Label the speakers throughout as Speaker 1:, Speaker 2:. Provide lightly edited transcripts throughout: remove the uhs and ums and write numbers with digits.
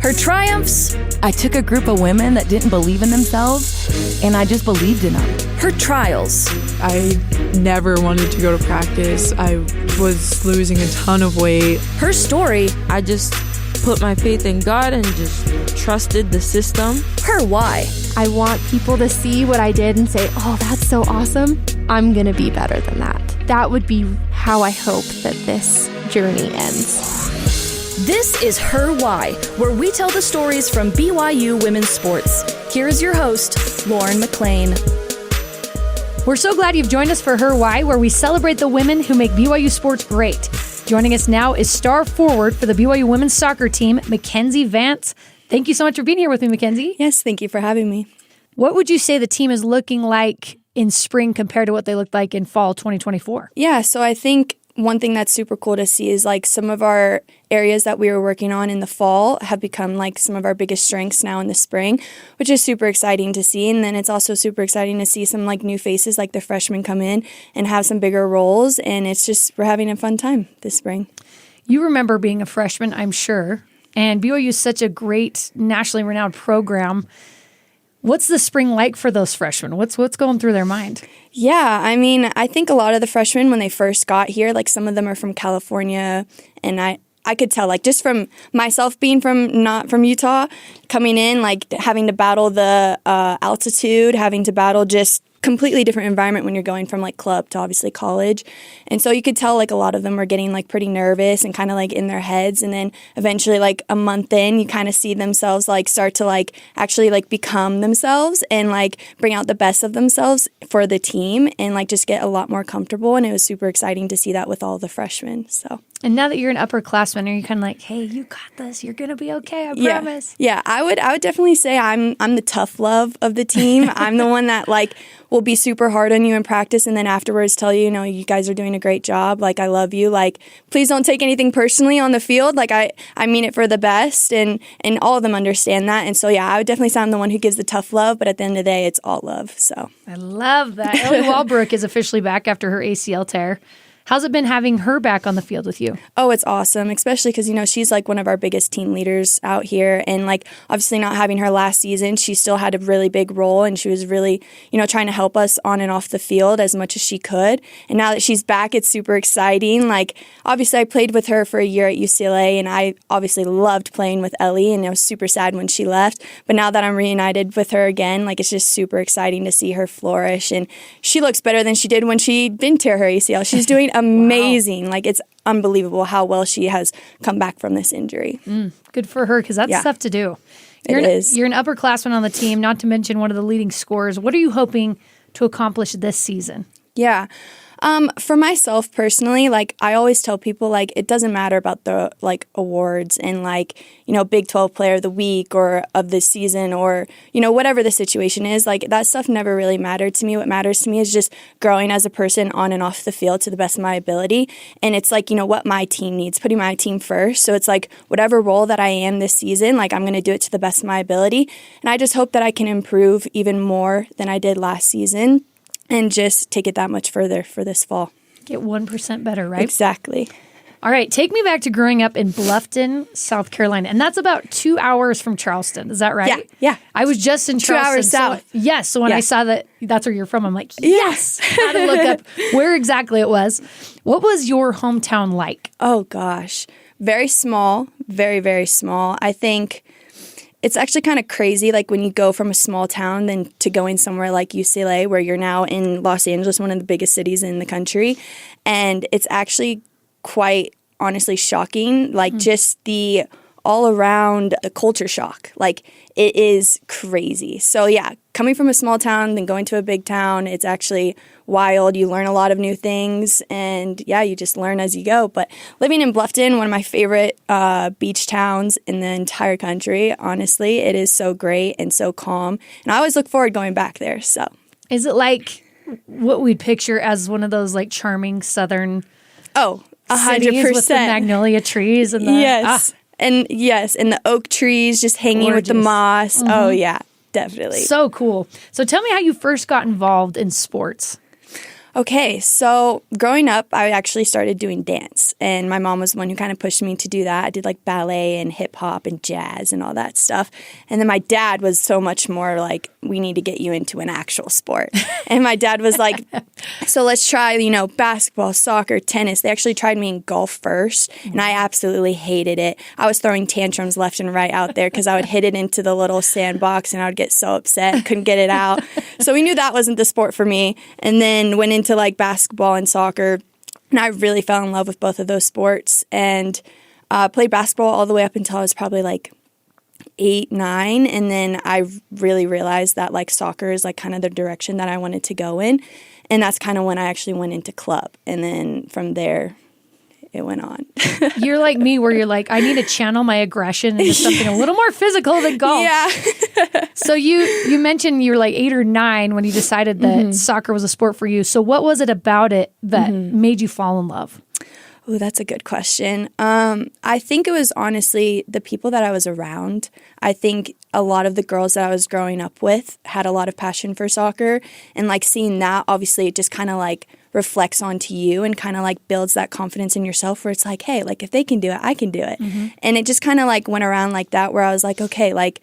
Speaker 1: Her triumphs, I took a group of women that didn't believe in themselves, and I just believed in them. Her trials,
Speaker 2: I never wanted to go to practice. I was losing a ton of weight.
Speaker 1: her story,
Speaker 3: I just put my faith in God and just trusted the system.
Speaker 1: her why.
Speaker 4: I want people to see what I did and say, oh, that's so awesome. I'm going to be better than that. That would be how I hope that this journey ends.
Speaker 1: This is Her Why, where we tell the stories from BYU women's sports. Here is your host, Lauren McLean.
Speaker 5: We're so glad you've joined us for Her Why, where we celebrate the women who make BYU sports great. Joining us now is star forward for the BYU women's soccer team, Mackenzie Vance. Thank you so much for being here with me, Mackenzie.
Speaker 6: Yes, thank you for having me.
Speaker 5: What would you say the team is looking like in spring compared to what they looked like in fall 2024?
Speaker 6: Yeah, so I think one thing that's super cool to see is like some of our areas that we were working on in the fall have become like some of our biggest strengths now in the spring, which is super exciting to see. And then it's also super exciting to see some like new faces like the freshmen come in and have some bigger roles. And it's just, we're having a fun time this spring.
Speaker 5: You remember being a freshman, I'm sure, and BYU is such a great nationally renowned program. What's the spring like for those freshmen? What's going through their mind?
Speaker 6: Yeah, I mean, I think a lot of the freshmen, when they first got here, like some of them are from California, and I could tell, like, just from myself being not from Utah, coming in, like, having to battle the altitude, having to battle just completely different environment when you're going from, like, club to obviously college. And so you could tell, like, a lot of them were getting, like, pretty nervous and kind of, like, in their heads. And then eventually, like, a month in, you kind of see themselves, like, start to, like, actually, like, become themselves and, like, bring out the best of themselves for the team and, like, just get a lot more comfortable. And it was super exciting to see that with all the freshmen, so.
Speaker 5: And now that you're an upperclassman, are you kind of like, hey, you got this. You're going to be okay, I promise.
Speaker 6: Yeah, I would definitely say I'm the tough love of the team. I'm the one that, like, will be super hard on you in practice and then afterwards tell you, you know, you guys are doing a great job. Like, I love you. Like, please don't take anything personally on the field. Like, I mean it for the best, and all of them understand that. And so, yeah, I would definitely say I'm the one who gives the tough love, but at the end of the day, it's all love, so.
Speaker 5: I love that. Ellie Walbrook is officially back after her ACL tear. How's it been having her back on the field with you?
Speaker 6: Oh, it's awesome, especially because, you know, she's like one of our biggest team leaders out here. And like, obviously not having her last season, she still had a really big role and she was really, you know, trying to help us on and off the field as much as she could. And now that she's back, it's super exciting. Like, obviously I played with her for a year at UCLA and I obviously loved playing with Ellie and I was super sad when she left. But now that I'm reunited with her again, like, it's just super exciting to see her flourish. And she looks better than she did when she didn't tear her ACL. She's doing amazing. Wow. Like, it's unbelievable how well she has come back from this injury.
Speaker 5: Good for her, because that's tough to do. You're an upperclassman on the team, not to mention one of the leading scorers. What are you hoping to accomplish this season?
Speaker 6: Yeah. For myself personally, like, I always tell people, like, it doesn't matter about the, like, awards and, like, you know, Big 12 Player of the Week or of the season or, you know, whatever the situation is. Like, that stuff never really mattered to me. What matters to me is just growing as a person on and off the field to the best of my ability. And it's, like, you know, what my team needs, putting my team first. So it's, like, whatever role that I am this season, like, I'm going to do it to the best of my ability. And I just hope that I can improve even more than I did last season. And just take it that much further for this fall.
Speaker 5: Get 1% better, right?
Speaker 6: Exactly.
Speaker 5: All right, take me back to growing up in Bluffton, South Carolina. And that's about 2 hours from Charleston. Is that right?
Speaker 6: Yeah.
Speaker 5: I was just in Charleston.
Speaker 6: 2 hours south.
Speaker 5: Yes. So when I saw that that's where you're from, I'm like, yes. Had to look up where exactly it was. What was your hometown like?
Speaker 6: Oh, gosh. Very small. Very, very small. I think it's actually kind of crazy, like, when you go from a small town then to going somewhere like UCLA, where you're now in Los Angeles, one of the biggest cities in the country. And it's actually quite honestly shocking, like, just the all around the culture shock. Like, it is crazy. So, yeah, coming from a small town, then going to a big town, it's actually wild. You learn a lot of new things, and yeah, you just learn as you go. But living in Bluffton, one of my favorite beach towns in the entire country, honestly, it is so great and so calm. And I always look forward going back there. So,
Speaker 5: is it like what we'd picture as one of those, like, charming southern
Speaker 6: 100%
Speaker 5: with the magnolia trees and the
Speaker 6: yes. And the oak trees just hanging with the moss. Mm-hmm. Oh, yeah, definitely.
Speaker 5: So cool. So tell me how you first got involved in sports.
Speaker 6: Okay, so growing up, I actually started doing dance, and my mom was the one who kind of pushed me to do that. I did like ballet and hip hop and jazz and all that stuff. And then my dad was so much more like, we need to get you into an actual sport. And my dad was like, so let's try, basketball, soccer, tennis. They actually tried me in golf first, and I absolutely hated it. I was throwing tantrums left and right out there because I would hit it into the little sandbox, and I would get so upset, couldn't get it out. So we knew that wasn't the sport for me. And then went into like basketball and soccer, and I really fell in love with both of those sports, and played basketball all the way up until I was probably like 8, 9, and then I really realized that like soccer is like kind of the direction that I wanted to go in, and that's kind of when I actually went into club, and then from there it went on.
Speaker 5: You're like me, where you're like, I need to channel my aggression into something a little more physical than golf.
Speaker 6: Yeah.
Speaker 5: So you mentioned you were like 8 or 9 when you decided that soccer was a sport for you. So what was it about it that made you fall in love?
Speaker 6: Oh, that's a good question. I think it was honestly the people that I was around. I think a lot of the girls that I was growing up with had a lot of passion for soccer, and like seeing that, obviously it just kind of like reflects onto you and kind of like builds that confidence in yourself where it's like, hey, like if they can do it, I can do it. And it just kind of like went around like that, where I was like, okay, like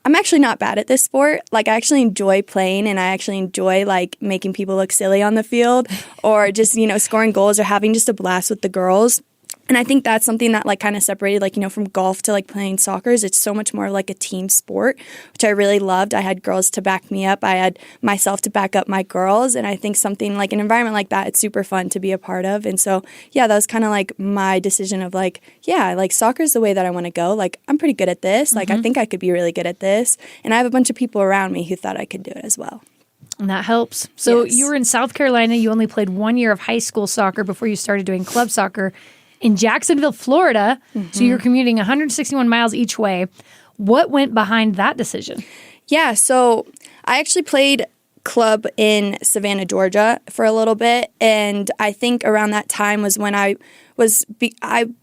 Speaker 6: I'm actually not bad at this sport. Like I actually enjoy playing, and I actually enjoy like making people look silly on the field, or just, scoring goals or having just a blast with the girls. And I think that's something that like kind of separated like, from golf to like playing soccer. It's so much more like a team sport, which I really loved. I had girls to back me up. I had myself to back up my girls. And I think something like an environment like that, it's super fun to be a part of. And so, yeah, that was kind of like my decision of like, yeah, like soccer is the way that I want to go. Like I'm pretty good at this. Like I think I could be really good at this. And I have a bunch of people around me who thought I could do it as well.
Speaker 5: And that helps. So
Speaker 6: Yes.
Speaker 5: you were in South Carolina. You only played 1 year of high school soccer before you started doing club soccer in Jacksonville, Florida. So you're commuting 161 miles each way. What went behind that decision?
Speaker 6: Yeah, so I actually played club in Savannah, Georgia for a little bit, and I think around that time was when I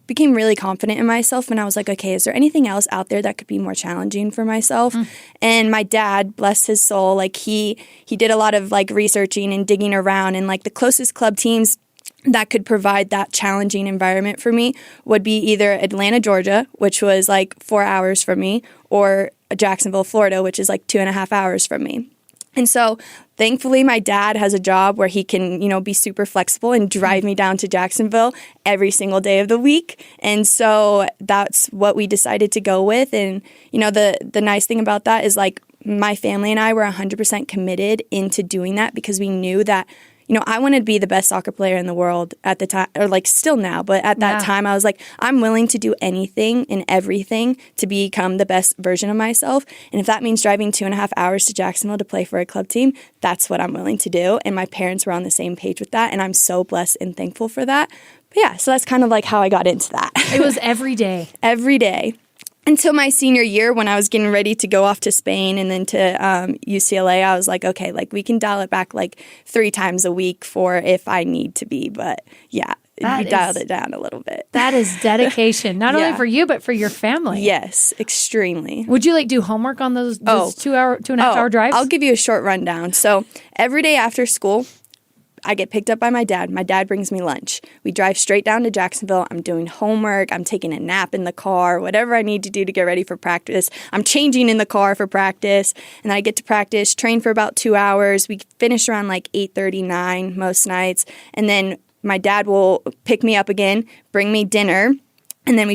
Speaker 6: became really confident in myself, and I was like, okay, is there anything else out there that could be more challenging for myself? And my dad, bless his soul, like he did a lot of like researching and digging around, and like the closest club teams that could provide that challenging environment for me would be either Atlanta, Georgia, which was like 4 hours from me, or Jacksonville, Florida, which is like 2.5 hours from me. And so thankfully my dad has a job where he can, be super flexible and drive me down to Jacksonville every single day of the week. And so that's what we decided to go with. And, the nice thing about that is like my family and I were 100% committed into doing that, because we knew that I wanted to be the best soccer player in the world at the time, or like still now, but at that time I was like, I'm willing to do anything and everything to become the best version of myself. And if that means driving 2.5 hours to Jacksonville to play for a club team, that's what I'm willing to do. And my parents were on the same page with that, and I'm so blessed and thankful for that. But yeah, so that's kind of like how I got into that.
Speaker 5: It was every day.
Speaker 6: Every day. Until my senior year, when I was getting ready to go off to Spain and then to UCLA, I was like, okay, like we can dial it back like 3 times a week for if I need to be. But yeah, we dialed it down a little bit.
Speaker 5: That is dedication, not only for you, but for your family.
Speaker 6: Yes, extremely.
Speaker 5: Would you like do homework on those 2.5 hour drives?
Speaker 6: I'll give you a short rundown. So every day after school, I get picked up by my dad. My dad brings me lunch. We drive straight down to Jacksonville. I'm doing homework. I'm taking a nap in the car, whatever I need to do to get ready for practice. I'm changing in the car for practice. And then I get to practice, train for about 2 hours. We finish around like 8:39 most nights. And then my dad will pick me up again, bring me dinner. And then we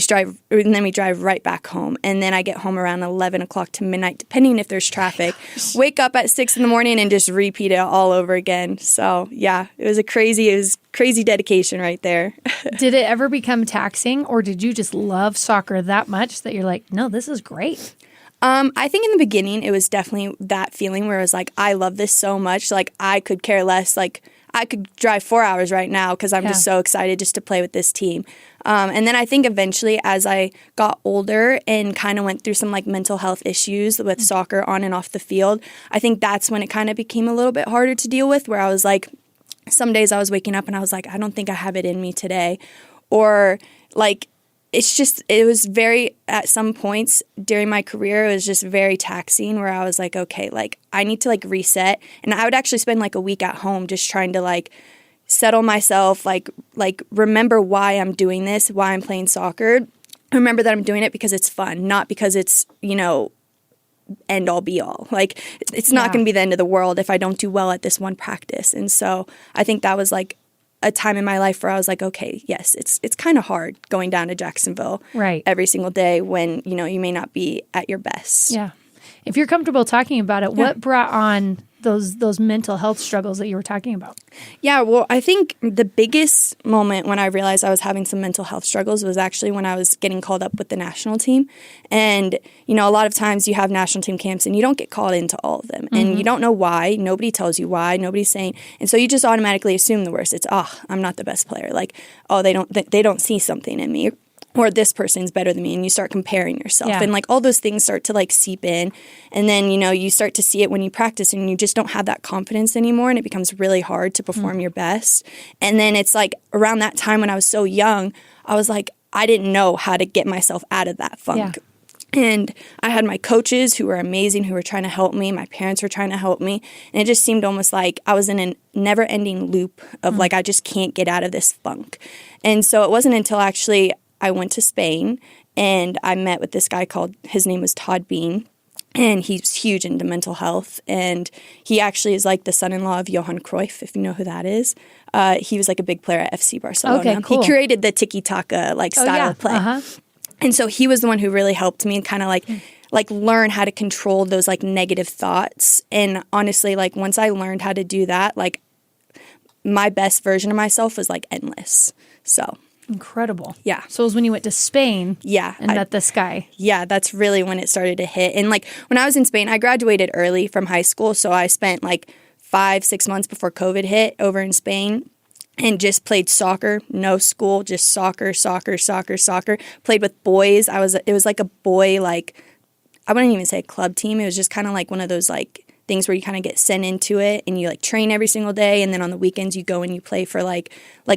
Speaker 6: drive right back home. And then I get home around 11 o'clock to midnight, depending if there's traffic. Wake up at 6 in the morning and just repeat it all over again. So yeah, it was crazy dedication right there.
Speaker 5: Did it ever become taxing, or did you just love soccer that much that you're like, no, this is great?
Speaker 6: I think in the beginning, it was definitely that feeling where I was like, I love this so much. Like I could care less. Like I could drive 4 hours right now because I'm just so excited just to play with this team. And then I think eventually as I got older and kind of went through some like mental health issues with soccer on and off the field, I think that's when it kind of became a little bit harder to deal with, where I was like, some days I was waking up and I was like, I don't think I have it in me today. Or like it was very, at some points during my career, it was just very taxing where I was like, okay, like I need to like reset. And I would actually spend like a week at home just trying to like settle myself, like remember why I'm doing this, why I'm playing soccer. Remember that I'm doing it because it's fun, not because it's, end all be all. Like it's not going to be the end of the world if I don't do well at this one practice. And so I think that was like a time in my life where I was like, okay, yes, it's kind of hard going down to Jacksonville every single day when, you may not be at your best.
Speaker 5: Yeah. If you're comfortable talking about it, what brought on those mental health struggles that you were talking about?
Speaker 6: Yeah, well, I think the biggest moment when I realized I was having some mental health struggles was actually when I was getting called up with the national team. And, a lot of times you have national team camps and you don't get called into all of them. And you don't know why. Nobody tells you why. Nobody's saying. And so you just automatically assume the worst. It's, I'm not the best player. Like, they don't see something in me. Or this person's better than me, and you start comparing yourself. And like all those things start to like seep in. And then, you start to see it when you practice and you just don't have that confidence anymore, and it becomes really hard to perform your best. And then it's like around that time when I was so young, I was like, I didn't know how to get myself out of that funk. And I had my coaches who were amazing, who were trying to help me. My parents were trying to help me. And it just seemed almost like I was in a never-ending loop of like, I just can't get out of this funk. And so it wasn't until actually I went to Spain and I met with this guy his name was Todd Bean, and he's huge into mental health. And he actually is like the son-in-law of Johan Cruyff, if you know who that is. He was like a big player at FC Barcelona.
Speaker 5: Okay, cool.
Speaker 6: He created the tiki-taka style of play. And so he was the one who really helped me and kind of like learn how to control those like negative thoughts. And honestly, like once I learned how to do that, like my best version of myself was like endless. So
Speaker 5: incredible.
Speaker 6: Yeah.
Speaker 5: So it was when you went to Spain.
Speaker 6: Yeah.
Speaker 5: And met this guy.
Speaker 6: Yeah, that's really when it started to hit. And like when I was in Spain, I graduated early from high school. So I spent like 5-6 months before COVID hit over in Spain and just played soccer, no school, just soccer. Played with boys. It was like a boy, like, I wouldn't even say a club team. It was just kind of like one of those like things where you kind of get sent into it and you like train every single day, and then on the weekends you go and you play for like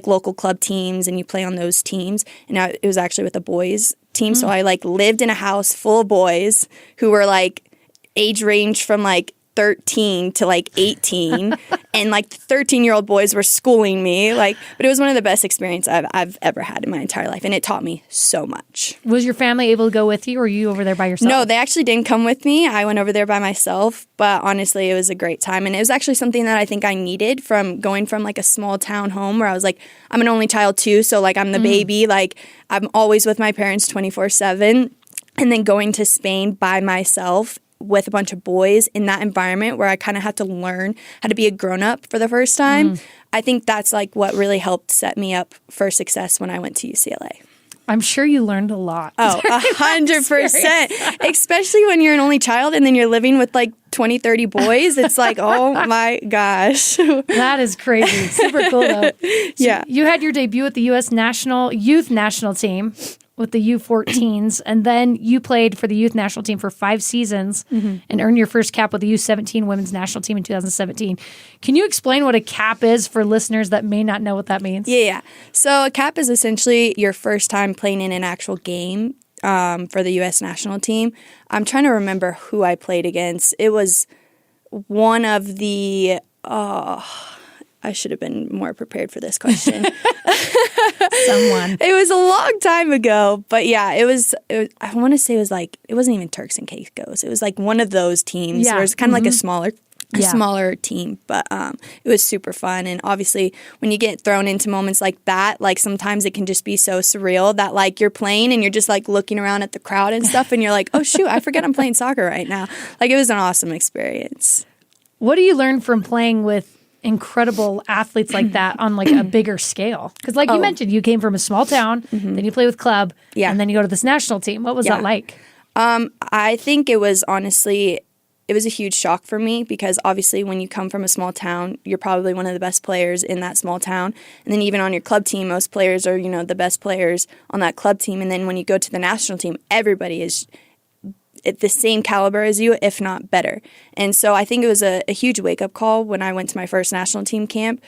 Speaker 6: local club teams and you play on those teams. And it was actually with a boys team, so I like lived in a house full of boys who were like age range from like 13 to like 18 and like the 13-year-old boys were schooling me, but it was one of the best experiences I've ever had in my entire life, and it taught me so much.
Speaker 5: Was your family able to go with you, or were you over there by yourself?
Speaker 6: No, they actually didn't come with me. I went over there by myself, but honestly it was a great time, and it was actually something that I think I needed from going from like a small town home where I was like, I'm an only child too, so like I'm the baby, like I'm always with my parents 24/7, and then going to Spain by myself with a bunch of boys in that environment where I kind of had to learn how to be a grown-up for the first time. I think that's like what really helped set me up for success when I went to UCLA.
Speaker 5: I'm sure you learned a lot.
Speaker 6: Oh, 100%. Especially when you're an only child and then you're living with like 20, 30 boys. It's like, oh my gosh.
Speaker 5: That is crazy. Super cool though. So
Speaker 6: yeah.
Speaker 5: You had your debut at the U.S. Youth National Team with the U14s, and then you played for the Youth National Team for 5 seasons and earned your first cap with the U17 Women's National Team in 2017. Can you explain what a cap is for listeners that may not know what that means?
Speaker 6: Yeah. So a cap is essentially your first time playing in an actual game for the U.S. National Team. I'm trying to remember who I played against. It was one of the... I should have been more prepared for this question.
Speaker 5: Someone.
Speaker 6: It was a long time ago, but yeah, it was I want to say it was like, it wasn't even Turks and Caicos. It was like one of those teams where it's kind of like a smaller team, but it was super fun. And obviously when you get thrown into moments like that, like sometimes it can just be so surreal that like you're playing and you're just like looking around at the crowd and stuff and you're like, oh shoot, I forget I'm playing soccer right now. Like it was an awesome experience.
Speaker 5: What do you learn from playing with incredible athletes like that on like a bigger scale? Because like you mentioned, you came from a small town, then you play with club, and then you go to this national team. What was that like?
Speaker 6: I think it was honestly, it was a huge shock for me because obviously when you come from a small town, you're probably one of the best players in that small town. And then even on your club team, most players are, the best players on that club team. And then when you go to the national team, everybody is at the same caliber as you, if not better. And so I think it was a huge wake-up call when I went to my first national team camp.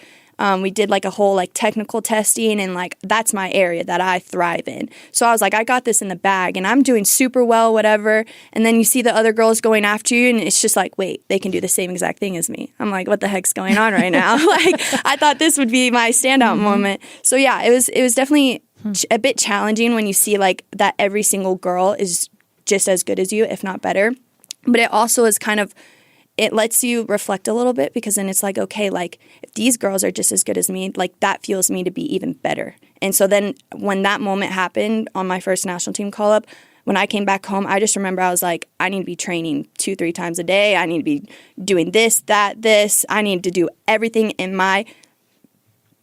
Speaker 6: We did like a whole like technical testing, and like that's my area that I thrive in. So I was like, I got this in the bag and I'm doing super well, whatever. And then you see the other girls going after you and it's just like, wait, they can do the same exact thing as me. I'm like, what the heck's going on right now? Like, I thought this would be my standout moment. So yeah, it was definitely a bit challenging when you see like that every single girl is just as good as you, if not better. But it also is kind of, it lets you reflect a little bit, because then it's like, okay, like if these girls are just as good as me, like that fuels me to be even better. And so then when that moment happened on my first national team call up, when I came back home, I just remember I was like, I need to be training 2-3 times a day. I need to be doing this, that, this. I need to do everything in my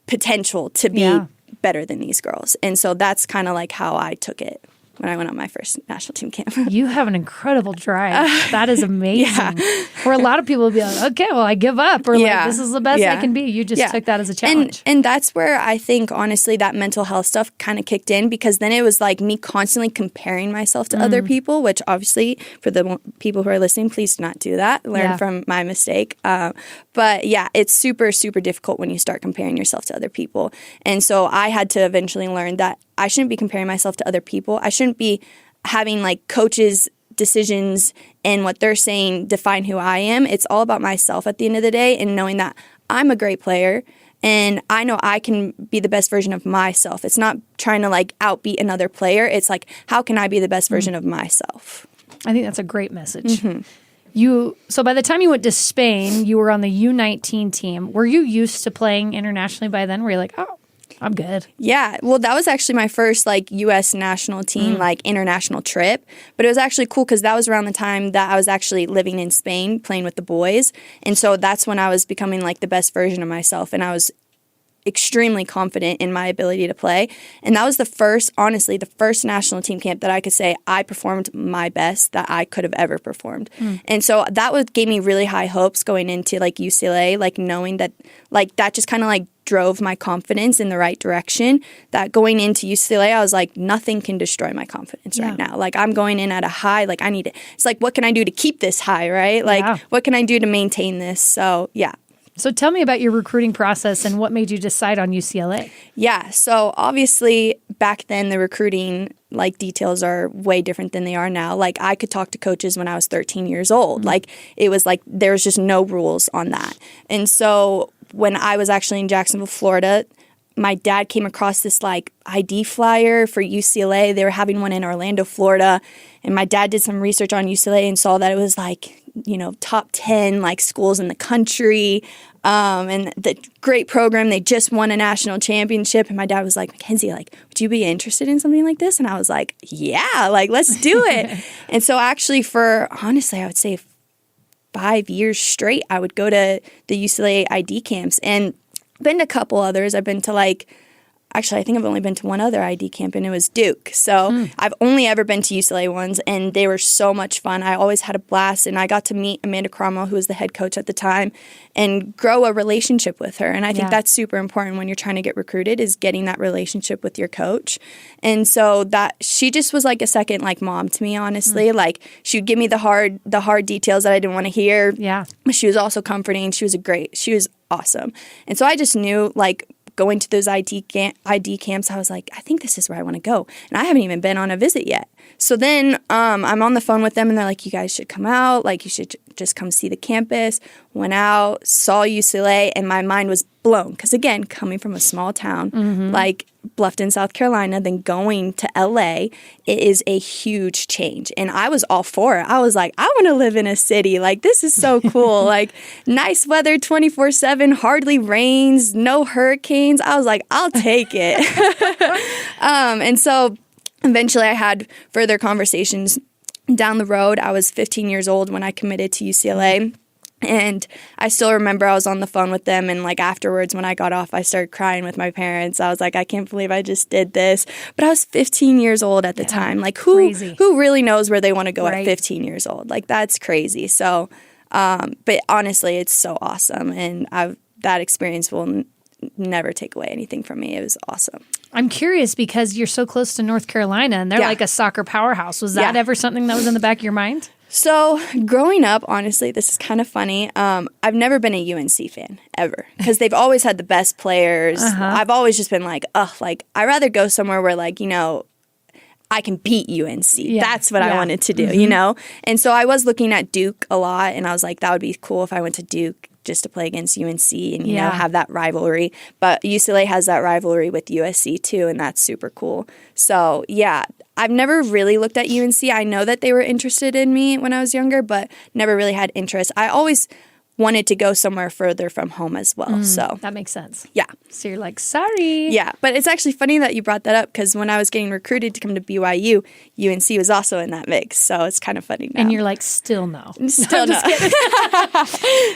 Speaker 6: potential to be better than these girls. And so that's kind of like how I took it when I went on my first national team camp.
Speaker 5: You have an incredible drive. That is amazing. Where a lot of people will be like, okay, well, I give up. Or like, this is the best I can be. You just took that as a challenge.
Speaker 6: And that's where I think, honestly, that mental health stuff kind of kicked in, because then it was like me constantly comparing myself to other people, which obviously for the people who are listening, please do not do that. Learn from my mistake. But yeah, it's super, super difficult when you start comparing yourself to other people. And so I had to eventually learn that I shouldn't be comparing myself to other people. I shouldn't be having like coaches' decisions and what they're saying define who I am. It's all about myself at the end of the day, and knowing that I'm a great player and I know I can be the best version of myself. It's not trying to like outbeat another player. It's like, how can I be the best version of myself?
Speaker 5: I think that's a great message. So by the time you went to Spain, you were on the U19 team. Were you used to playing internationally by then? Were you like, oh, I'm good?
Speaker 6: Yeah. Well, that was actually my first like U.S. national team, like international trip. But it was actually cool because that was around the time that I was actually living in Spain playing with the boys. And so that's when I was becoming like the best version of myself. And I was extremely confident in my ability to play. And that was the first national team camp that I could say I performed my best that I could have ever performed. And so that gave me really high hopes going into like UCLA, like knowing that like that just kind of like drove my confidence in the right direction, that going into UCLA, I was like, nothing can destroy my confidence right now. Like I'm going in at a high, like I need it. It's like, what can I do to keep this high, right? Like what can I do to maintain this? So yeah.
Speaker 5: So tell me about your recruiting process and what made you decide on UCLA.
Speaker 6: Yeah, so obviously back then the recruiting like details are way different than they are now. Like I could talk to coaches when I was 13 years old. Like it was like there's just no rules on that. And so when I was actually in Jacksonville, Florida, my dad came across this like ID flyer for UCLA. They were having one in Orlando, Florida. And my dad did some research on UCLA and saw that it was like, you know, top 10 like schools in the country. And the great program. They just won a national championship. And my dad was like, Mackenzie, like, would you be interested in something like this? And I was like, yeah, like, let's do it. And so actually honestly, I would say 5 years straight, I would go to the UCLA ID camps, and been to a couple others. I've been to I think I've only been to one other ID camp, and it was Duke. So I've only ever been to UCLA ones, and they were so much fun. I always had a blast, and I got to meet Amanda Cromwell, who was the head coach at the time, and grow a relationship with her. And I think that's super important when you're trying to get recruited, is getting that relationship with your coach. And so that she just was like a second like mom to me, honestly. Like she would give me the hard details that I didn't want to hear. Yeah. But she was also comforting. She was awesome. And so I just knew like going to those ID camps, I was like, I think this is where I want to go. And I haven't even been on a visit yet. So then I'm on the phone with them, and they're like, you guys should come out. Like, you should just come see the campus. Went out, saw UCLA, and my mind was blown. Because, again, coming from a small town like Bluffton, South Carolina, then going to LA, it is a huge change. And I was all for it. I was like, I want to live in a city. Like, this is so cool. Like, nice weather 24/7, hardly rains, no hurricanes. I was like, I'll take it. And so eventually I had further conversations down the road. I was 15 years old when I committed to UCLA. And I still remember I was on the phone with them, and like afterwards when I got off, I started crying with my parents. I was like, I can't believe I just did this. But I was 15 years old at the time. Like who really knows where they want to go at 15 years old? Like that's crazy. So, but honestly, it's so awesome. And that experience will never take away anything from me. It was awesome.
Speaker 5: I'm curious because you're so close to North Carolina and they're like a soccer powerhouse. Was that ever something that was in the back of your mind?
Speaker 6: So growing up, honestly, this is kind of funny. I've never been a UNC fan ever because they've always had the best players. I've always just been like, I'd rather go somewhere where I can beat UNC. Yeah. That's what I wanted to do, And so I was looking at Duke a lot, and I was like, that would be cool if I went to Duke just to play against UNC and, have that rivalry. But UCLA has that rivalry with USC too, and that's super cool. So, I've never really looked at UNC. I know that they were interested in me when I was younger, but never really had interest. I always wanted to go somewhere further from home as well. So
Speaker 5: that makes sense.
Speaker 6: Yeah.
Speaker 5: So you're like, sorry.
Speaker 6: Yeah, but it's actually funny that you brought that up because when I was getting recruited to come to BYU, UNC was also in that mix. So it's kind of funny now.
Speaker 5: And you're like, still no.
Speaker 6: Still no.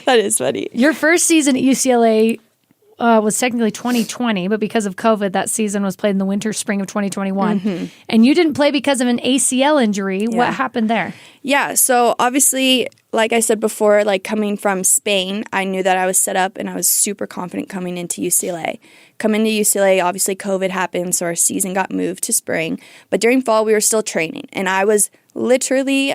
Speaker 6: That is funny.
Speaker 5: Your first season at UCLA was technically 2020, but because of COVID, that season was played in the winter, spring of 2021. And you didn't play because of an ACL injury. Yeah. What happened there? Yeah, so obviously, like I said before, coming from Spain, I knew that I was set up and I was super confident coming into UCLA. Coming to UCLA, obviously COVID happened, so our season got moved to spring. But during fall, we were still training. And I was literally,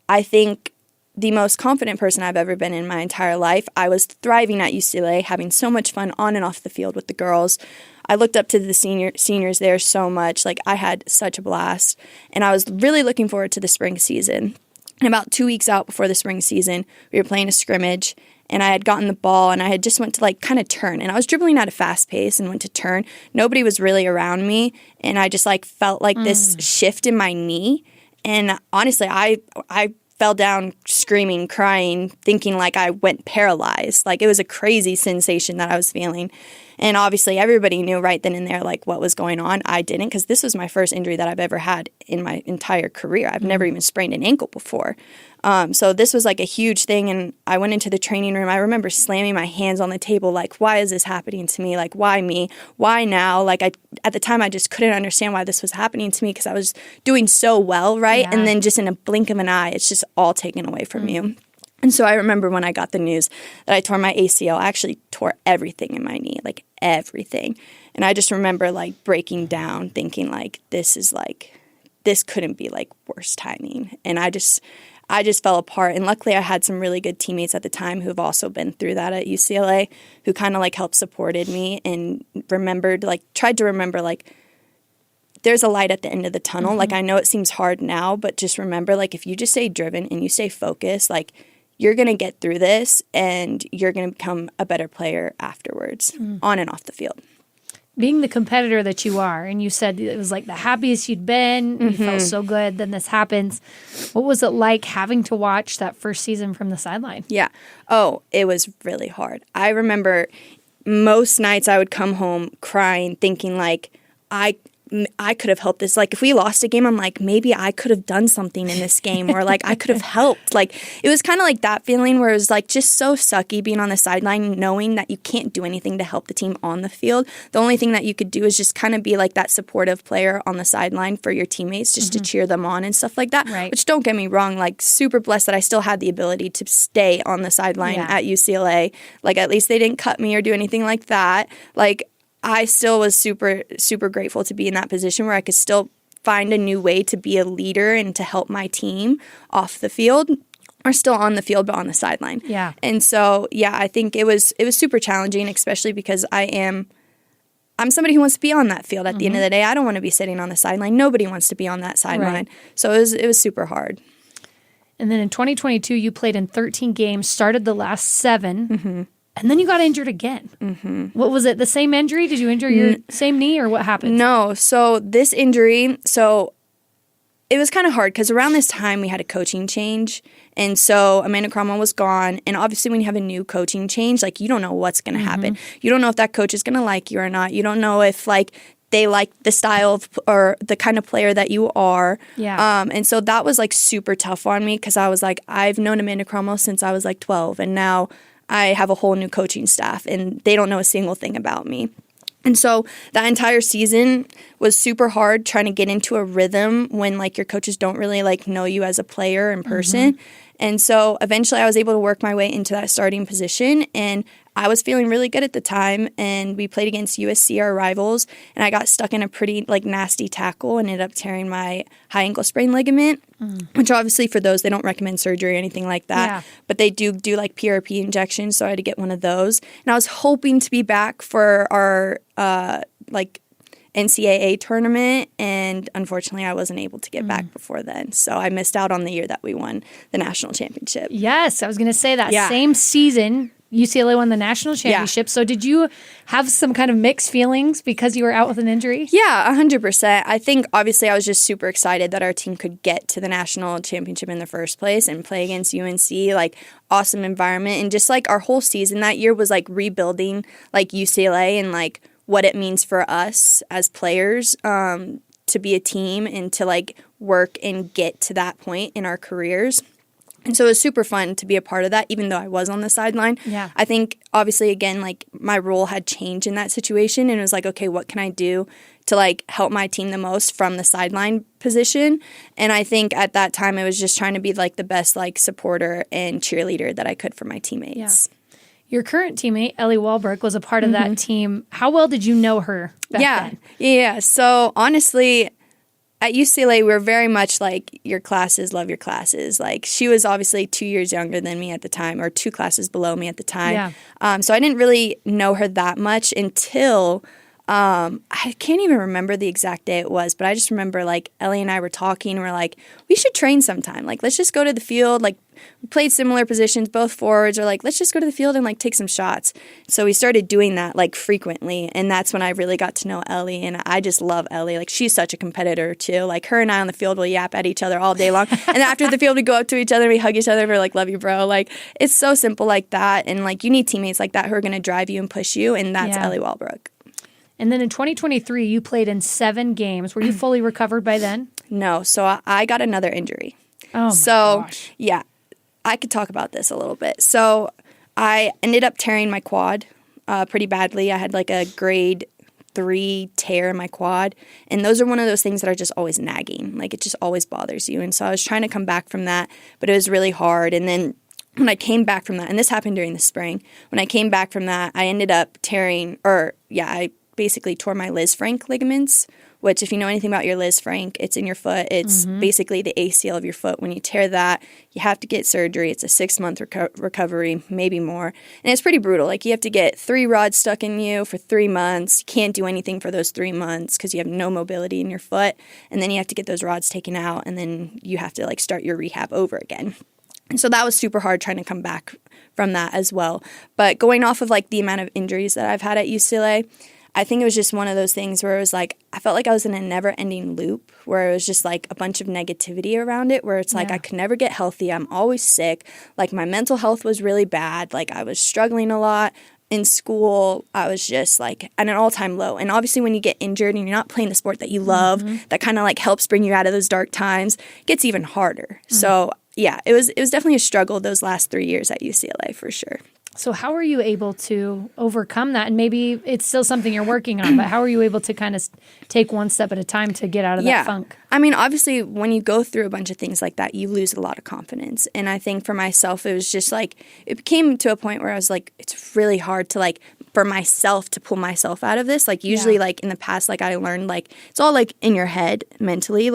Speaker 5: I think, the most confident person I've ever been in my entire life. I was thriving at UCLA, having so much fun on and off the field with the girls. I looked up to the seniors there so much. I had such a blast. And I was really looking forward to the spring season. And about 2 weeks out before the spring season, we were playing a scrimmage. And I had gotten the ball, and I had just went to kind of turn. And I was dribbling at a fast pace and went to turn. Nobody was really around me. And I just felt this shift in my knee. And honestly, I fell down screaming, crying, thinking I went paralyzed. It was a crazy sensation that I was feeling. And obviously everybody knew right then and there what was going on. I didn't, because this was my first injury that I've ever had in my entire career. I've never even sprained an ankle before. So this was a huge thing, and I went into the training room. I remember slamming my hands on the table why is this happening to me? Why me? Why now? At the time, I just couldn't understand why this was happening to me because I was doing so well, right? Yeah. And then just in a blink of an eye, it's just all taken away from you. And so I remember when I got the news that I tore my ACL, I actually tore everything in my knee, everything. And I just remember breaking down, thinking this couldn't be worse timing. And I just fell apart. And luckily I had some really good teammates at the time who've also been through that at UCLA, who kind of helped supported me and tried to remember there's a light at the end of the tunnel. I know it seems hard now, but just remember if you just stay driven and you stay focused, you're going to get through this and you're going to become a better player afterwards, on and off the field. Being the competitor that you are, and you said it was the happiest you'd been, you felt so good, then this happens. What was it like having to watch that first season from the sideline? Yeah. Oh, it was really hard. I remember most nights I would come home crying, thinking I could have helped this. If we lost a game, I'm maybe I could have done something in this game, or I could have helped. It was kind of that feeling where it was just so sucky being on the sideline, knowing that you can't do anything to help the team on the field. The only thing that you could do is just kind of be that supportive player on the sideline for your teammates, just to cheer them on and stuff like that. Right. Which, don't get me wrong, super blessed that I still had the ability to stay on the sideline at UCLA. At least they didn't cut me or do anything like that. I still was super, super grateful to be in that position where I could still find a new way to be a leader and to help my team off the field, or still on the field but on the sideline. Yeah. And so, I think it was super challenging, especially because I'm somebody who wants to be on that field at the end of the day. I don't want to be sitting on the sideline. Nobody wants to be on that sideline. Right. So it was super hard. And then in 2022, you played in 13 games, started the last 7. And then you got injured again. What was it? The same injury? Did you injure your same knee, or what happened? No. So this injury, it was kind of hard because around this time we had a coaching change. And so Amanda Cromwell was gone. And obviously when you have a new coaching change, you don't know what's going to happen. You don't know if that coach is going to like you or not. You don't know if they like the style of, or the kind of player that you are. Yeah. And so that was super tough on me because I was I've known Amanda Cromwell since I was 12, and now I have a whole new coaching staff, and they don't know a single thing about me. And so that entire season was super hard, trying to get into a rhythm when your coaches don't really know you as a player in person. And so eventually I was able to work my way into that starting position. And
Speaker 6: I was feeling really good at the time, and we played against USC, our rivals, and I got stuck in a pretty nasty tackle and ended up tearing my high ankle sprain ligament, which obviously for those, they don't recommend surgery or anything like that, but they do PRP injections, so I had to get one of those. And I was hoping to be back for our NCAA tournament, and unfortunately I wasn't able to get back before then. So I missed out on the year that we won the national championship.
Speaker 5: Yes, I was going to say that. Same season, UCLA won the national championship. So did you have some kind of mixed feelings because you were out with an injury?
Speaker 6: Yeah, 100%. I think obviously I was just super excited that our team could get to the national championship in the first place and play against UNC, awesome environment. And just our whole season that year was rebuilding UCLA and what it means for us as players to be a team and to work and get to that point in our careers. And so it was super fun to be a part of that, even though I was on the sideline.
Speaker 5: Yeah.
Speaker 6: I think, obviously, again, my role had changed in that situation. And it was okay, what can I do to, help my team the most from the sideline position? And I think at that time, I was just trying to be, the best, supporter and cheerleader that I could for my teammates.
Speaker 5: Yeah. Your current teammate, Ellie Walbrook, was a part of that team. How well did you know her back then?
Speaker 6: Yeah. So, honestly, at UCLA, we were very much your classes love your classes. She was obviously 2 years younger than me at the time, or 2 classes below me at the time.
Speaker 5: Yeah.
Speaker 6: So I didn't really know her that much until I can't even remember the exact day it was, but I just remember Ellie and I were talking, and we're we should train sometime. Let's just go to the field. We played similar positions, both forwards, or let's just go to the field and take some shots. So we started doing that frequently, and that's when I really got to know Ellie, and I just love Ellie. She's such a competitor too. Her and I on the field will yap at each other all day long, and after the field we go up to each other and we hug each other and we're love you, bro. It's so simple like that, and you need teammates like that who are going to drive you and push you, and that's Ellie Walbrook.
Speaker 5: And then in 2023, you played in 7 games. Were you fully recovered by then?
Speaker 6: No, so I got another injury.
Speaker 5: Oh, my gosh.
Speaker 6: Yeah, I could talk about this a little bit. So I ended up tearing my quad pretty badly. I had a grade 3 tear in my quad. And those are one of those things that are just always nagging. It just always bothers you. And so I was trying to come back from that, but it was really hard. And then when I came back from that, and this happened during the spring, when I came back from that, I ended up I basically tore my Liz Frank ligaments, which if you know anything about your Liz Frank, it's in your foot. It's basically the ACL of your foot. When you tear that, you have to get surgery. It's a 6-month recovery, maybe more. And it's pretty brutal. You have to get 3 rods stuck in you for 3 months. You can't do anything for those 3 months because you have no mobility in your foot. And then you have to get those rods taken out, and then you have to start your rehab over again. And so that was super hard trying to come back from that as well. But going off of the amount of injuries that I've had at UCLA, I think it was just one of those things where it was I felt I was in a never-ending loop where it was just a bunch of negativity around it, where it's I could never get healthy. I'm always sick. My mental health was really bad. I was struggling a lot. In school, I was just at an all-time low. And obviously when you get injured and you're not playing a sport that you love, that kind of helps bring you out of those dark times, it gets even harder. So yeah, it was definitely a struggle those last 3 years at UCLA for sure.
Speaker 5: So how are you able to overcome that? And maybe it's still something you're working on, but how are you able to kind of take one step at a time to get out of that funk?
Speaker 6: I mean, obviously, when you go through a bunch of things like that, you lose a lot of confidence. And I think for myself, it was just it came to a point where I was it's really hard to for myself to pull myself out of this. Usually in the past, I learned it's all in your head mentally.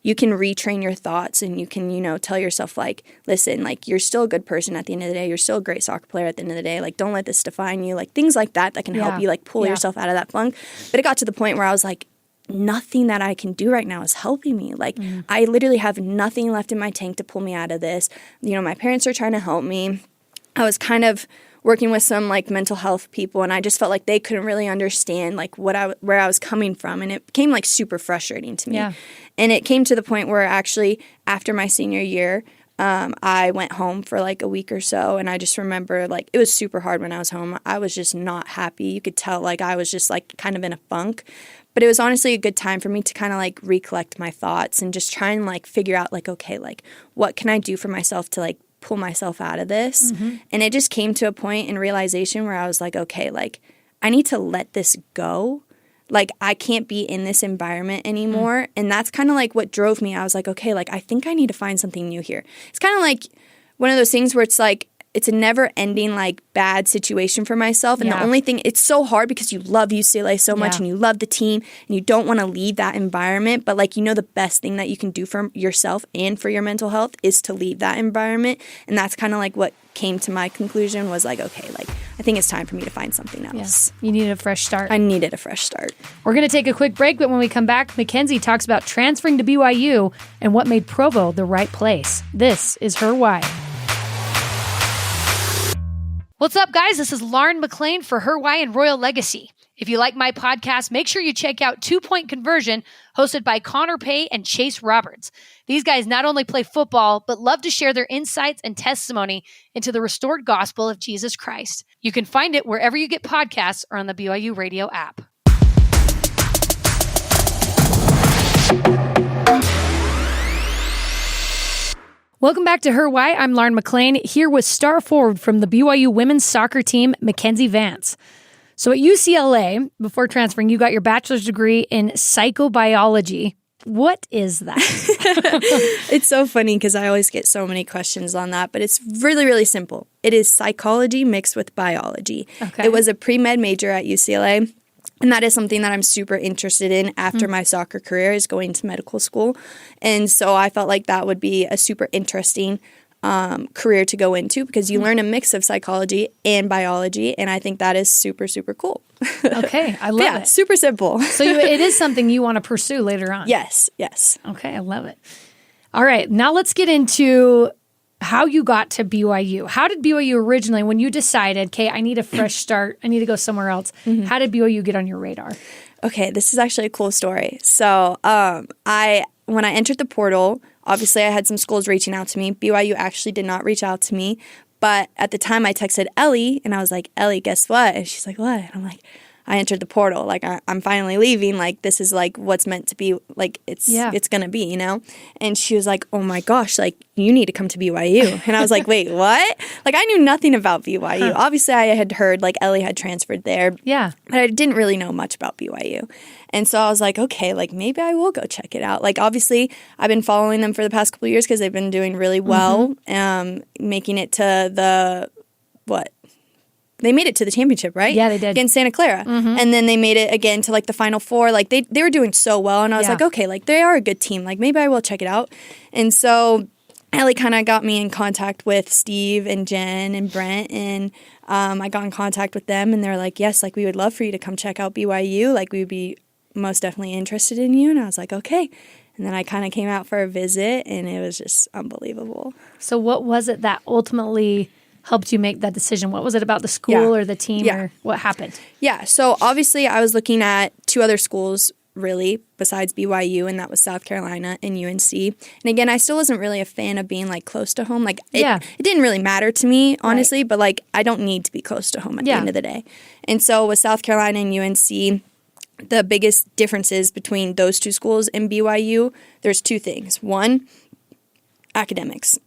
Speaker 6: You can retrain your thoughts and you can, tell yourself listen, you're still a good person at the end of the day. You're still a great soccer player at the end of the day. Don't let this define you. Things like that can help you pull yourself out of that funk. But it got to the point where I was nothing that I can do right now is helping me. I literally have nothing left in my tank to pull me out of this. My parents are trying to help me. I was kind of working with some mental health people, and I just felt they couldn't really understand where I was coming from, and it became super frustrating to me.
Speaker 5: Yeah.
Speaker 6: And it came to the point where actually after my senior year, I went home for a week or so, and I just remember it was super hard when I was home. I was just not happy. You could tell I was just kind of in a funk. But it was honestly a good time for me to kind of recollect my thoughts and just try and figure out okay, what can I do for myself to pull myself out of this. And it just came to a point in realization where I was okay, I need to let this go. I can't be in this environment anymore. And that's kind of what drove me. I was okay, I think I need to find something new here. It's kind of one of those things where it's it's a never ending like bad situation for myself. And the only thing, it's so hard because you love UCLA so much and you love the team and you don't want to leave that environment. But like, the best thing that you can do for yourself and for your mental health is to leave that environment. And that's kind of like what came to my conclusion was like, okay, like I think it's time for me to find something else.
Speaker 5: Yes. You needed a fresh start.
Speaker 6: I needed a fresh start.
Speaker 5: We're going to take a quick break, but when we come back, Mackenzie talks about transferring to BYU and what made Provo the right place. This is Her Why. What's up, guys? This is Lauren McLean for Her Why and Royal Legacy. If you like my podcast, make sure you check out 2 Point Conversion, hosted by Connor Pay and Chase Roberts. These guys not only play football, but love to share their insights and testimony into the restored gospel of Jesus Christ. You can find it wherever you get podcasts or on the BYU radio app. Welcome back to Her Why. I'm Lauren McLean, here with star forward from the BYU women's soccer team, Mackenzie Vance. So at UCLA, before transferring, you got your bachelor's degree in psychobiology. What is that?
Speaker 6: It's so funny because I always get so many questions on that, but it's really, really simple. It is psychology mixed with biology. Okay. It was a pre-med major at UCLA, and that is something that I'm super interested in after my soccer career is going to medical school. And so I felt like that would be a super interesting career to go into because you learn a mix of psychology and biology, and I think that is super, super cool.
Speaker 5: Okay, I love it.
Speaker 6: Super simple.
Speaker 5: So it is something you want to pursue later on.
Speaker 6: Yes.
Speaker 5: Okay, I love it. All right, now let's get into how you got to BYU. How did BYU originally, when you decided, okay, I need a fresh start, I need to go somewhere else, how did BYU get on your radar?
Speaker 6: Okay, this is actually a cool story. So when I entered the portal, obviously I had some schools reaching out to me. BYU actually did not reach out to me. But at the time I texted Ellie and I was like, Ellie, guess what? And she's like, what? And I'm like, I entered the portal. Like, I'm finally leaving. Like, this is like what's meant to be. Like, it's going to be, And she was like, oh my gosh, like, you need to come to BYU. And I was like, wait, what? Like, I knew nothing about BYU. Obviously, I had heard like Ellie had transferred there. Yeah. But I didn't really know much about BYU. And so I was like, okay, like maybe I will go check it out. Like, obviously, I've been following them for the past couple of years because they've been doing really well, making it to they made it to the championship, right?
Speaker 5: Yeah, they did.
Speaker 6: Against Santa Clara. And then they made it again to like the Final Four. Like they were doing so well. And I was like, okay, like they are a good team. Like maybe I will check it out. And so Ellie kind of got me in contact with Steve and Jen and Brent. And I got in contact with them and they're like, yes, like we would love for you to come check out BYU. Like we would be most definitely interested in you. And I was like, okay. And then I kind of came out for a visit and it was just unbelievable.
Speaker 5: So what was it that ultimately helped you make that decision? What was it about the school or the team or what happened? Yeah, so obviously I was looking at 2 other schools really besides BYU, and that was South Carolina and UNC. And again, I still wasn't really a fan of being like close to home. Like it didn't really matter to me, honestly, but like I don't need to be close to home at the end of the day. And so with South Carolina and UNC, the biggest differences between those 2 schools and BYU, there's 2 things. One, academics.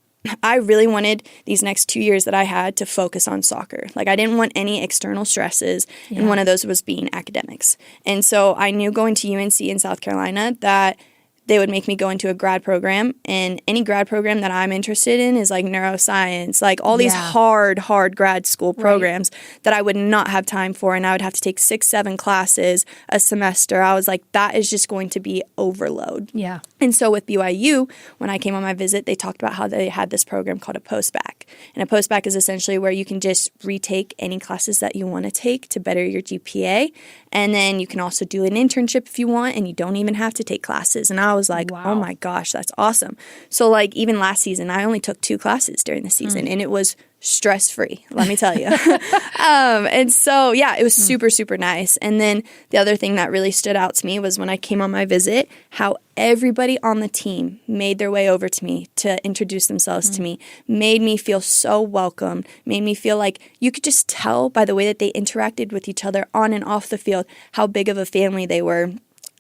Speaker 5: I really wanted these next 2 years that I had to focus on soccer. Like I didn't want any external stresses, and one of those was being academics. And so I knew going to UNC in South Carolina that they would make me go into a grad program, and any grad program that I'm interested in is like neuroscience, like all these hard grad school programs that I would not have time for, and I would have to take 6-7 classes a semester. I was like, that is just going to be overload. Yeah. And so with BYU, when I came on my visit, they talked about how they had this program called a post-bac. And a post-bac is essentially where you can just retake any classes that you want to take to better your GPA. And then you can also do an internship if you want, and you don't even have to take classes. And I was like, oh my gosh, that's awesome. So like even last season, I only took 2 classes during the season, and it was stress-free, let me tell you. And so, yeah, it was super, super nice. And then the other thing that really stood out to me was when I came on my visit, how everybody on the team made their way over to me to introduce themselves to me, made me feel so welcome, made me feel like you could just tell by the way that they interacted with each other on and off the field how big of a family they were.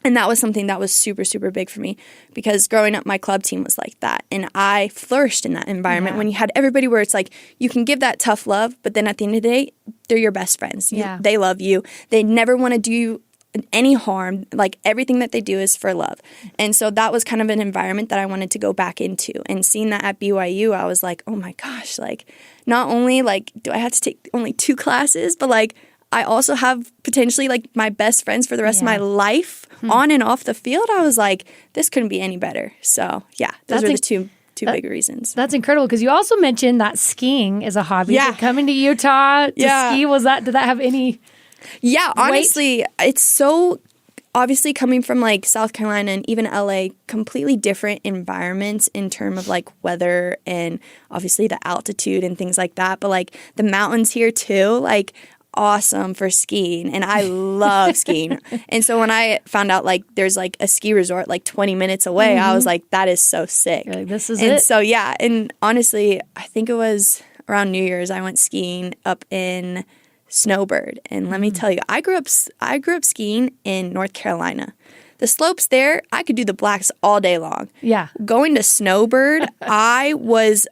Speaker 5: And that was something that was super, super big for me because growing up, my club team was like that. And I flourished in that environment when you had everybody where it's like you can give that tough love, but then at the end of the day, they're your best friends. They love you. They never want to do
Speaker 6: any harm. Like everything that they do is for love. And so that was kind of an environment that I wanted to go back into. And seeing that at BYU, I was like, oh my gosh, like not only like do I have to take only 2 classes, but like I also have potentially like my best friends for the rest of my life on and off the field. I was like, this couldn't be any better. So yeah, those are the two big reasons.
Speaker 5: That's incredible because you also mentioned that skiing is a hobby.
Speaker 6: Yeah.
Speaker 5: Did coming to Utah to ski, did that have any
Speaker 6: Yeah, honestly, it's so obviously coming from like South Carolina and even LA, completely different environments in terms of like weather and obviously the altitude and things like that. But like the mountains here too, like awesome for skiing, and I love skiing. And so when I found out like there's like a ski resort like 20 minutes away, I was like, that is so sick.
Speaker 5: You're like, this is
Speaker 6: and
Speaker 5: it.
Speaker 6: So yeah, and honestly, I think it was around New Year's I went skiing up in Snowbird, and let me tell you, I grew up skiing in North Carolina. The slopes there, I could do the blacks all day long.
Speaker 5: Yeah.
Speaker 6: Going to Snowbird, I was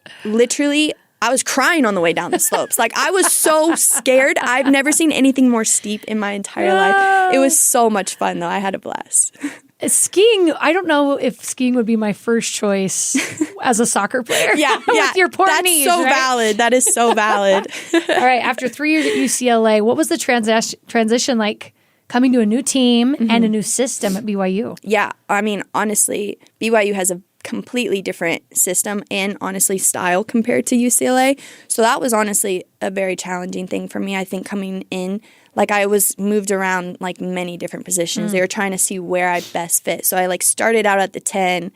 Speaker 6: crying on the way down the slopes. Like, I was so scared. I've never seen anything more steep in my entire life. It was so much fun, though. I had a blast.
Speaker 5: Skiing, I don't know if skiing would be my first choice as a soccer player.
Speaker 6: Yeah.
Speaker 5: With your poor
Speaker 6: That's
Speaker 5: knees,
Speaker 6: so
Speaker 5: right?
Speaker 6: valid. That is so valid.
Speaker 5: All right. After 3 years at UCLA, what was the transition like coming to a new team and a new system at BYU?
Speaker 6: Yeah. I mean, honestly, BYU has a completely different system and honestly style compared to UCLA. So that was honestly a very challenging thing for me. I think coming in, like I was moved around like many different positions. They were trying to see where I best fit. So I like started out at the 10,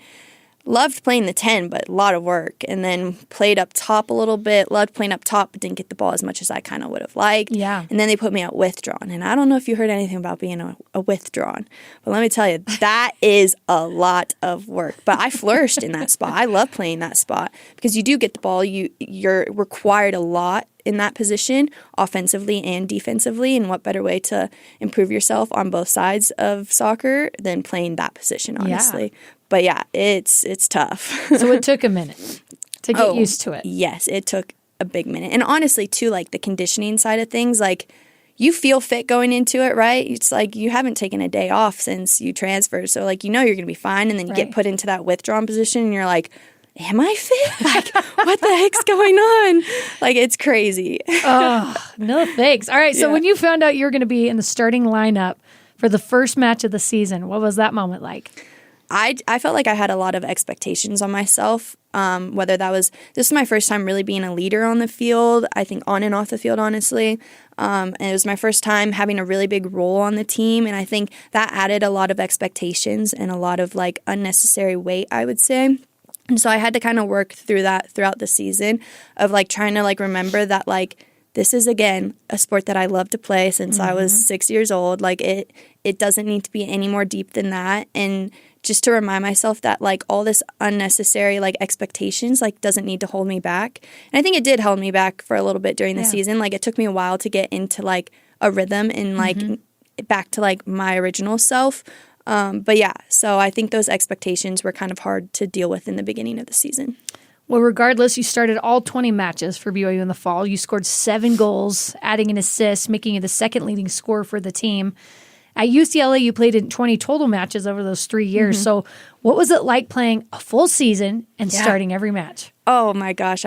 Speaker 6: loved playing the 10, but a lot of work, and then played up top a little bit, loved playing up top, but didn't get the ball as much as I kind of would have liked.
Speaker 5: Yeah.
Speaker 6: And then they put me at withdrawn. And I don't know if you heard anything about being a withdrawn, but let me tell you, that is a lot of work. But I flourished in that spot. I love playing that spot because you do get the ball. You're required a lot in that position, offensively and defensively, and what better way to improve yourself on both sides of soccer than playing that position, honestly. Yeah. But yeah, it's tough.
Speaker 5: So it took a minute to get used to it.
Speaker 6: Yes, it took a big minute. And honestly, too, like the conditioning side of things, like you feel fit going into it, right? It's like you haven't taken a day off since you transferred. So like, you know you're going to be fine. And then you get put into that withdrawn position and you're like, am I fit? Like, what the heck's going on? Like, it's crazy.
Speaker 5: Oh, no thanks. All right. So when you found out you were going to be in the starting lineup for the first match of the season, what was that moment like?
Speaker 6: I felt like I had a lot of expectations on myself, whether this is my first time really being a leader on the field, I think on and off the field, honestly. And it was my first time having a really big role on the team. And I think that added a lot of expectations and a lot of like unnecessary weight, I would say. And so I had to kind of work through that throughout the season of like trying to like remember that like this is, again, a sport that I love to play since I was 6 years old. Like it doesn't need to be any more deep than that. And just to remind myself that like all this unnecessary like expectations like doesn't need to hold me back. And I think it did hold me back for a little bit during the season. Like it took me a while to get into like a rhythm and like back to like my original self. But yeah, so I think those expectations were kind of hard to deal with in the beginning of the season.
Speaker 5: Well, regardless, you started all 20 matches for BYU in the fall. You scored 7 goals, adding an assist, making you the second leading scorer for the team. At UCLA, you played in 20 total matches over those 3 years. So what was it like playing a full season and starting every match?
Speaker 6: Oh my gosh,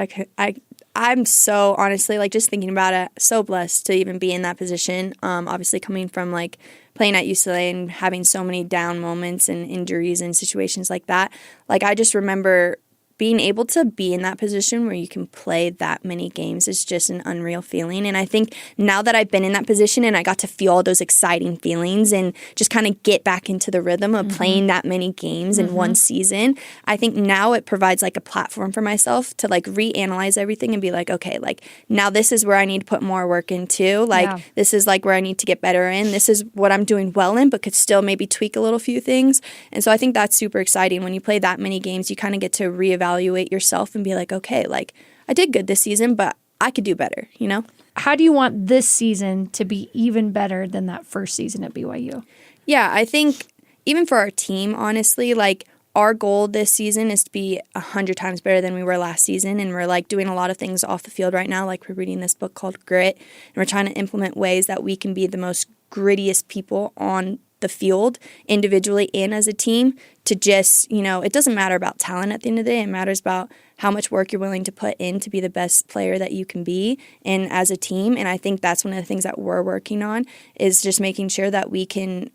Speaker 6: I'm so, honestly, like just thinking about it, so blessed to even be in that position. Obviously coming from like playing at UCLA and having so many down moments and injuries and situations like that. Like I just remember being able to be in that position where you can play that many games is just an unreal feeling. And I think now that I've been in that position and I got to feel all those exciting feelings and just kind of get back into the rhythm of playing that many games in one season, I think now it provides like a platform for myself to like reanalyze everything and be like, okay, like now this is where I need to put more work into. Like this is like where I need to get better in. This is what I'm doing well in, but could still maybe tweak a little few things. And so I think that's super exciting. When you play that many games, you kind of get to reevaluate yourself and be like, okay, like I did good this season, but I could do better, you know?
Speaker 5: How do you want this season to be even better than that first season at BYU?
Speaker 6: Yeah, I think even for our team, honestly, like our goal this season is to be 100 times better than we were last season. And we're like doing a lot of things off the field right now. Like we're reading this book called Grit, and we're trying to implement ways that we can be the most grittiest people on the field individually and as a team to just, it doesn't matter about talent at the end of the day. It matters about how much work you're willing to put in to be the best player that you can be and as a team. And I think that's one of the things that we're working on is just making sure that we can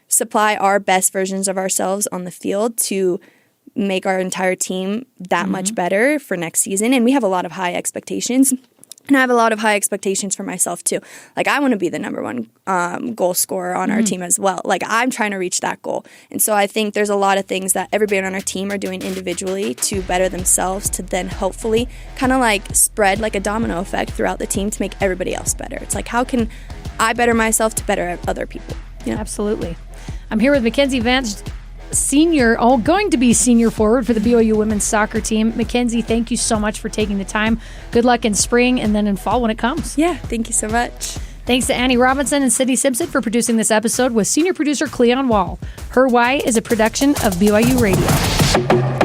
Speaker 6: supply our best versions of ourselves on the field to make our entire team that much better for next season. And we have a lot of high expectations. And I have a lot of high expectations for myself too. Like I want to be the number one goal scorer on our team as well. Like I'm trying to reach that goal. And so I think there's a lot of things that everybody on our team are doing individually to better themselves to then hopefully kind of like spread like a domino effect throughout the team to make everybody else better. It's like, how can I better myself to better other people?
Speaker 5: Absolutely. I'm here with Mackenzie Vance, going to be senior forward for the BYU women's soccer team. Mackenzie, thank you so much for taking the time. Good luck in spring and then in fall when it comes.
Speaker 6: Yeah, thank you so much.
Speaker 5: Thanks to Annie Robinson and Sydney Simpson for producing this episode with senior producer Cleon Wall. Her Why is a production of BYU Radio.